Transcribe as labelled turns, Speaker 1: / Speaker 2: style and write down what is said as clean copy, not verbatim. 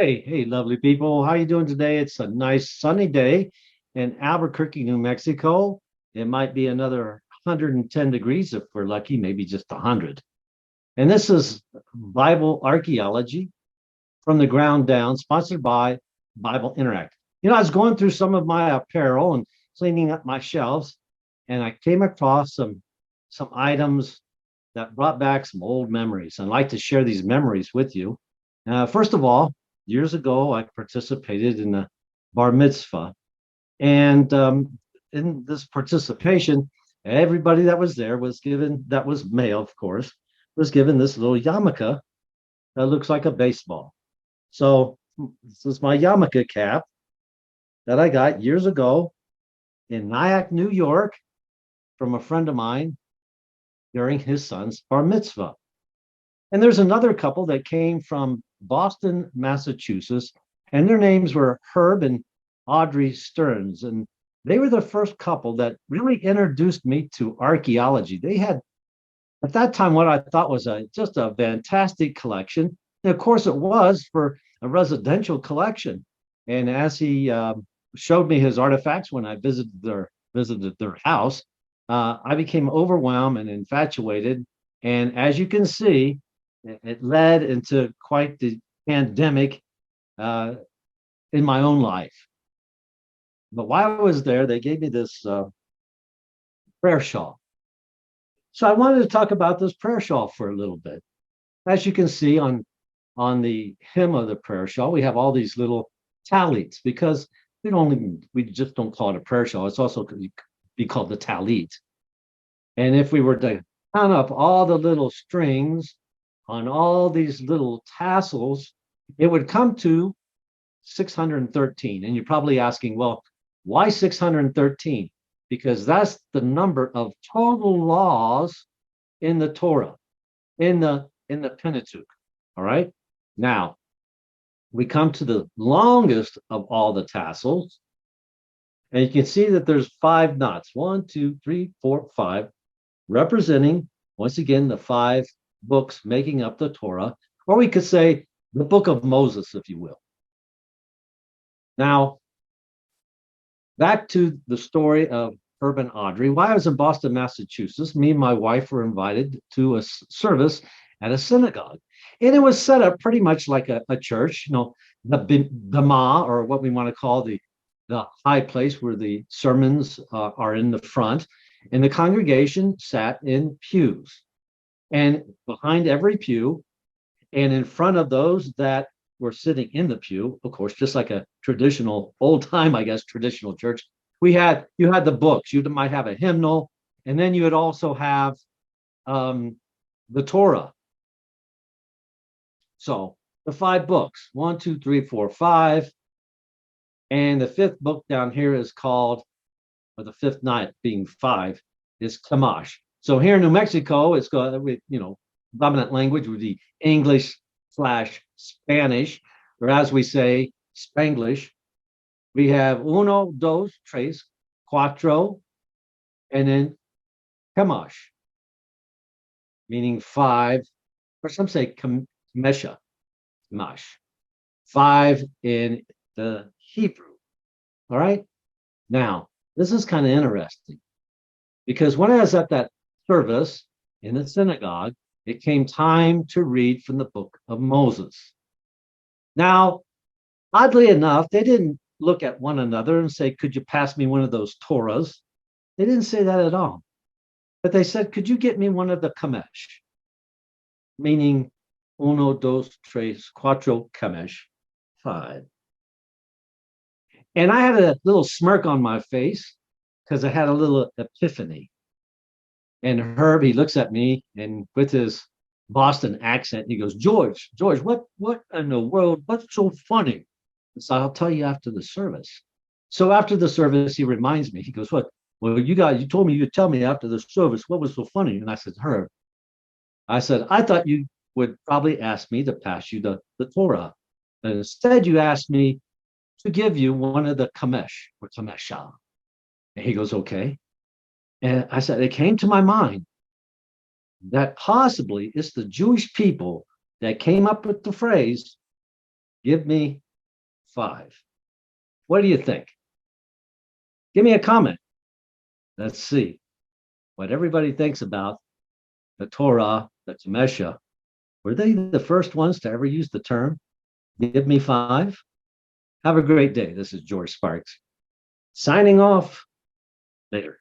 Speaker 1: Hey, lovely people. How you doing today? It's a nice sunny day in Albuquerque, New Mexico. It might be another 110 degrees if we're lucky, maybe just 100. And this is Bible Archaeology from the ground down, sponsored by Bible Interact. I was going through some of my apparel and cleaning up my shelves, and I came across some items that brought back some old memories. I'd like to share these memories with you. First of all, years ago, I participated in a Bar Mitzvah. And in this participation, everybody that was there was given, that was male, of course, was given this little yarmulke that looks like a baseball. So this is my yarmulke cap that I got years ago in Nyack, New York, from a friend of mine during his son's bar mitzvah. And there's another couple that came from Boston, Massachusetts, and their names were Herb and Audrey Stearns. And they were the first couple that really introduced me to archaeology. They had, at that time, what I thought was just a fantastic collection. And of course, it was for a residential collection. And as he showed me his artifacts when I visited their house, I became overwhelmed and infatuated. And as you can see, it led into quite the pandemic in my own life. But while I was there, they gave me this prayer shawl. So I wanted to talk about this prayer shawl for a little bit. As you can see on the hem of the prayer shawl, we have all these little tallits because we just don't call it a prayer shawl. It's also could be called the tallit. And if we were to count up all the little strings on all these little tassels, it would come to 613. And you're probably asking, well, why 613? Because that's the number of total laws in the Torah, in the Pentateuch. All right. Now we come to the longest of all the tassels, and you can see that there's 5 knots. 1, 2, 3, 4, 5, representing once again the 5 books making up the Torah, or we could say the book of Moses, if you will. Now, back to the story of Herb and Audrey. While I was in Boston, Massachusetts, me and my wife were invited to a service at a synagogue. And it was set up pretty much like a church, the bima, or what we want to call the high place where the sermons are in the front. And the congregation sat in pews. And behind every pew, and in front of those that were sitting in the pew, of course, just like a traditional, old time, I guess, traditional church, you had the books. You might have a hymnal, and then you would also have the Torah. So the 5 books, 1, 2, 3, 4, 5. And the 5th book down here is called, or the 5th night being 5, is Kamash. So here in New Mexico, it's got, dominant language would be English/Spanish, or as we say, Spanglish. We have uno, dos, tres, cuatro, and then Kamash, meaning 5, or some say Kamesha, Kamash, 5 in the Hebrew. All right. Now, this is kind of interesting because when I was at that service in the synagogue, it came time to read from the book of Moses. Now, oddly enough, they didn't look at one another and say, could you pass me one of those Torahs? They didn't say that at all. But they said, could you get me one of the Kamesh? Meaning, uno, dos, tres, cuatro, Kamesh, 5. And I had a little smirk on my face because I had a little epiphany. And Herb, he looks at me and with his Boston accent, he goes, George, what in the world? What's so funny? So I'll tell you after the service. So after the service, he reminds me, he goes, what? Well, you told me you'd tell me after the service what was so funny. And I said, Herb, I thought you would probably ask me to pass you the Torah. And instead, you asked me to give you one of the Kamesh or Kamesha. And he goes, okay. And I said, it came to my mind that possibly it's the Jewish people that came up with the phrase, Give me 5. What do you think? Give me a comment. Let's see what everybody thinks about the Torah, the Temesha. Were they the first ones to ever use the term, give me 5? Have a great day. This is George Sparks signing off. Later.